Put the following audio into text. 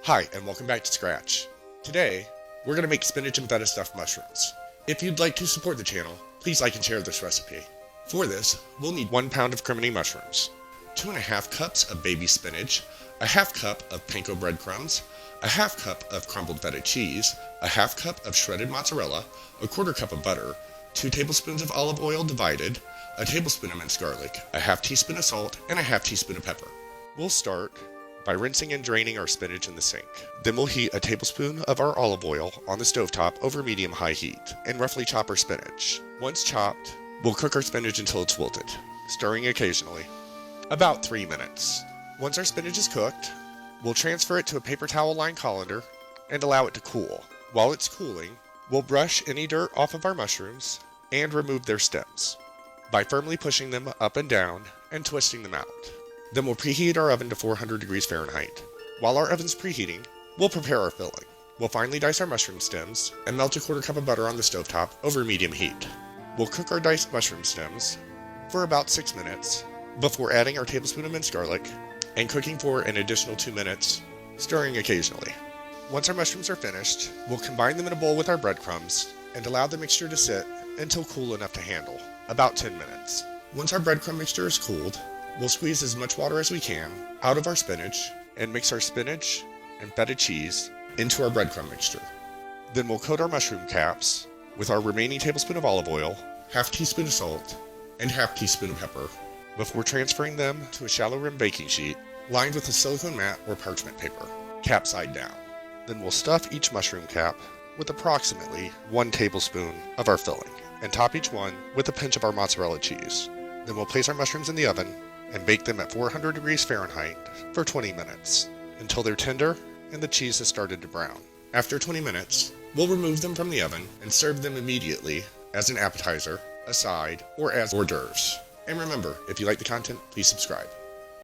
Hi, and welcome back to Scratch. Today, we're going to make spinach and feta stuffed mushrooms. If you'd like to support the channel, please like and share this recipe. For this, we'll need 1 pound of Cremini mushrooms, 2½ cups of baby spinach, a ½ cup of panko breadcrumbs, a ½ cup of crumbled feta cheese, a ½ cup of shredded mozzarella, a 1/4 cup of butter, 2 tablespoons of olive oil divided, a tablespoon of minced garlic, a ½ teaspoon of salt, and a ½ teaspoon of pepper. We'll start by rinsing and draining our spinach in the sink. Then we'll heat a tablespoon of our olive oil on the stovetop over medium-high heat and roughly chop our spinach. Once chopped, we'll cook our spinach until it's wilted, stirring occasionally. About 3 minutes. Once our spinach is cooked, we'll transfer it to a paper towel-lined colander and allow it to cool. While it's cooling, we'll brush any dirt off of our mushrooms and remove their stems by firmly pushing them up and down and twisting them out. Then we'll preheat our oven to 400 degrees Fahrenheit. While our oven's preheating, we'll prepare our filling. We'll finely dice our mushroom stems and melt a 1/4 cup of butter on the stovetop over medium heat. We'll cook our diced mushroom stems for about 6 minutes before adding our tablespoon of minced garlic and cooking for an additional 2 minutes, stirring occasionally. Once our mushrooms are finished, we'll combine them in a bowl with our breadcrumbs and allow the mixture to sit until cool enough to handle, about 10 minutes. Once our breadcrumb mixture is cooled, we'll squeeze as much water as we can out of our spinach and mix our spinach and feta cheese into our breadcrumb mixture. Then we'll coat our mushroom caps with our remaining tablespoon of olive oil, ½ teaspoon of salt, and ½ teaspoon of pepper before transferring them to a shallow rim baking sheet lined with a silicone mat or parchment paper, cap side down. Then we'll stuff each mushroom cap with approximately 1 tablespoon of our filling and top each one with a pinch of our mozzarella cheese. Then we'll place our mushrooms in the oven and bake them at 400 degrees Fahrenheit for 20 minutes until they're tender and the cheese has started to brown. After 20 minutes, we'll remove them from the oven and serve them immediately as an appetizer, a side, or as hors d'oeuvres. And remember, if you like the content, please subscribe.